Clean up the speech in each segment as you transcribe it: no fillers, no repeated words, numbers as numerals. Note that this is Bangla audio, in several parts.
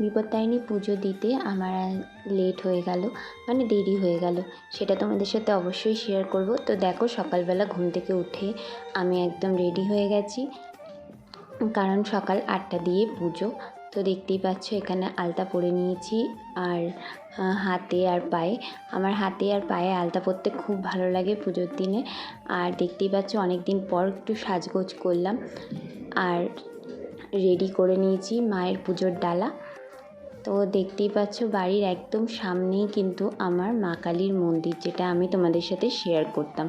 বিপত্তারিণী পুজো দিতে আমার লেট হয়ে গেল, মানে দেরি হয়ে গেল। সেটা তোমাদের সাথে অবশ্যই শেয়ার করব। তো দেখো, সকালবেলা ঘুম থেকে উঠে আমি একদম রেডি হয়ে গেছি, কারণ সকাল 8টা দিয়ে পুজো। তো দেখতেই পাচ্ছ এখানে আলতা পরে নিয়েছি, আর হাতে আর পায়ে। আমার হাতে আর পায়ে আলতা পরতে খুব ভালো লাগে পুজোর দিনে। আর দেখতেই পাচ্ছ অনেক দিন পর একটু সাজগোজ করলাম, আর রেডি করে নিয়েছি মায়ের পুজোর ডালা। তো দেখতেই পাচ্ছ বাড়ির একদম সামনেই কিন্তু আমার মা কালীর মন্দির, যেটা আমি তোমাদের সাথে শেয়ার করতাম।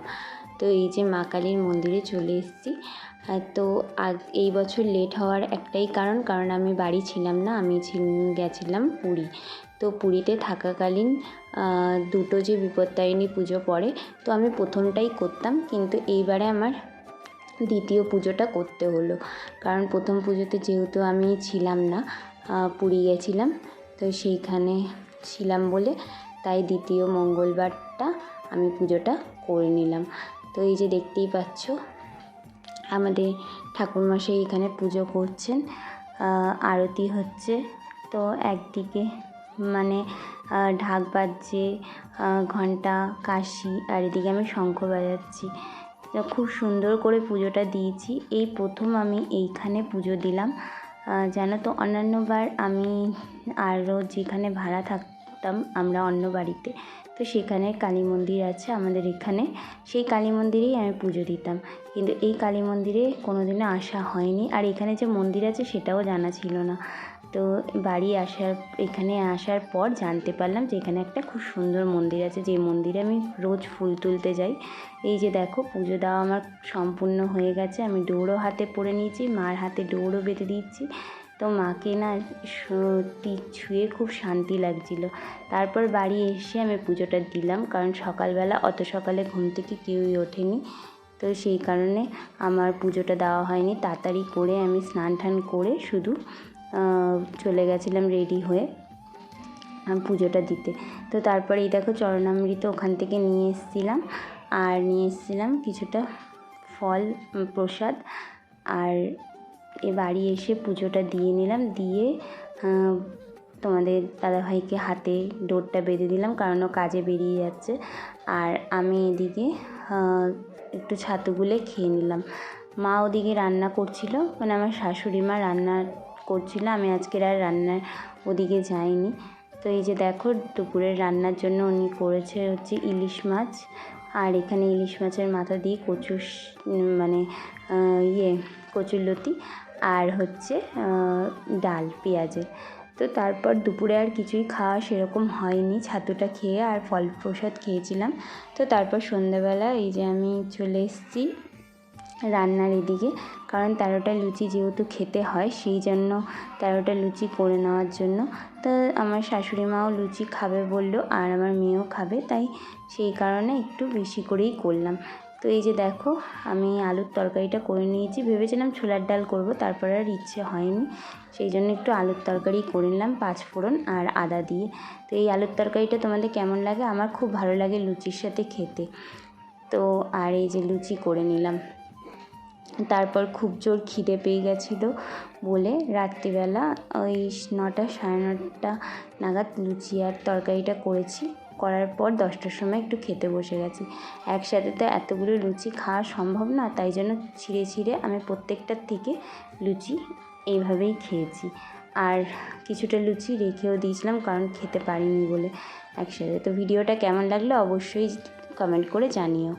তো এই যে মা কালীর মন্দিরে চলে এসেছি। তো এই বছর লেট হওয়ার একটাই কারণ আমি বাড়ি ছিলাম না, আমি গেছিলাম পুরী। তো পুরীতে থাকাকালীন দুটো যে বিপত্তারিণী পুজো পড়ে, তো আমি প্রথমটাই করতাম, কিন্তু এইবারে আমার দ্বিতীয় পুজোটা করতে হলো। কারণ প্রথম পুজোতে যেহেতু আমি ছিলাম না, পুরী গেছিলাম, তো সেইখানে ছিলাম বলে তাই দ্বিতীয় মঙ্গলবারটা আমি পুজোটা করে নিলাম। তো এই যে দেখতেই পাচ্ছ আমাদের ঠাকুরমশাই এখানে পুজো করছেন, আরতি হচ্ছে। তো একদিকে মানে ঢাক বাজছে, ঘণ্টা, কাশি, আর এদিকে আমি শঙ্খ বাজাচ্ছি। খুব সুন্দর করে পুজোটা দিয়েছি। এই প্রথম আমি এইখানে পুজো দিলাম। জানো তো, অন্যান্যবার আমি আরও যেখানে ভাড়া থাকতাম আমরা অন্য বাড়িতে, তো সেখানে কালী মন্দির আছে আমাদের এখানে, সেই কালী মন্দিরেই আমি পুজো দিতাম। কিন্তু এই কালী মন্দিরে কোনোদিনও আসা হয়নি, আর এখানে যে মন্দির আছে সেটাও জানা ছিল না। তো এখানে আসার পর জানতে পারলাম যে এখানে একটা খুব সুন্দর মন্দির আছে, যে মন্দিরে আমি রোজ ফুল তুলতে যাই। এই যে দেখো, পুজো দেওয়া আমার সম্পূর্ণ হয়ে গেছে। আমি ডোরও হাতে পরে নিয়েছি, মার হাতে ডোরও বেঁধে দিচ্ছি। তো মাকে না সত্যি ছুঁয়ে খুব শান্তি লাগছিল। তারপর বাড়ি এসে আমি পুজোটা দিলাম, কারণ সকালবেলা অত সকালে ঘুম থেকে কেউই ওঠেনি। তো সেই কারণে আমার পুজোটা দেওয়া হয়নি। তাড়াতাড়ি করে আমি স্নান টান করে শুধু চলে গেছিলাম রেডি হয়ে পুজোটা দিতে। তো তারপরে এই দেখো, চরণামৃত ওখান থেকে নিয়ে এসেছিলাম কিছুটা ফল প্রসাদ, আর বাড়ি এসে পুজোটা দিয়ে নিলাম। দিয়ে তোমাদের দাদাভাইকে হাতে ডোরটা বেঁধে দিলাম, কারণ ও কাজে বেরিয়ে যাচ্ছে। আর আমি এদিকে একটু ছাতু গুলে খেয়ে নিলাম। মা ওদিকে রান্না করছিল, মানে আমার শাশুড়ি মা রান্না করছিল। আমি আজকের আর রান্নার ওদিকে যাইনি। তো এই যে দেখো, দুপুরের রান্নার জন্য উনি করেছে হচ্ছে ইলিশ মাছ, আর এখানে ইলিশ মাছের মাথা দিয়ে কচুরলতি, আর হচ্ছে ডাল পেঁয়াজের। তো তারপর দুপুরে আর কিছুই খাওয়া সেরকম হয়নি, ছাতুটা খেয়ে আর ফল প্রসাদ খেয়েছিলাম। তো তারপর সন্ধ্যাবেলা এই যে আমি চলে এসেছি রান্নার এদিকে, কারণ 13টা লুচি যেহেতু খেতে হয়, সেই জন্য 13টা লুচি করে নেওয়ার জন্য। তো আমার শাশুড়ি মাও লুচি খাবে বললো, আর আমার মেয়েও খাবে, তাই সেই কারণে একটু বেশি করেই করলাম। তো এই যে দেখো, আমি আলুর তরকারিটা করে নিয়েছি। ভেবেছিলাম ছোলার ডাল করব, তারপর আর ইচ্ছে হয়নি, সেই জন্য একটু আলুর তরকারি করে নিলাম 5 ফোড়ন আর আদা দিয়ে। তো এই আলুর তরকারিটা তোমাদের কেমন লাগে? আমার খুব ভালো লাগে লুচির সাথে খেতে। তো আর এই যে লুচি করে নিলাম। তারপর খুব জোর খিদে পেয়ে গেছিলো বলে রাত্রিবেলা ওই 9টা সাড়ে 9টা নাগাদ লুচি আর তরকারিটা করার পর 10টার সময় একটু খেতে বসে গেছি। একসাথে তো এতগুলো লুচি খাওয়া সম্ভব না, তাই জন্য ছিঁড়ে আমি প্রত্যেকটার থেকে লুচি এইভাবেই খেয়েছি। আর কিছুটা লুচি রেখেও দিয়েছিলাম, কারণ খেতে পারিনি বলে একসাথে। তো ভিডিওটা কেমন লাগলো অবশ্যই কমেন্ট করে জানিও।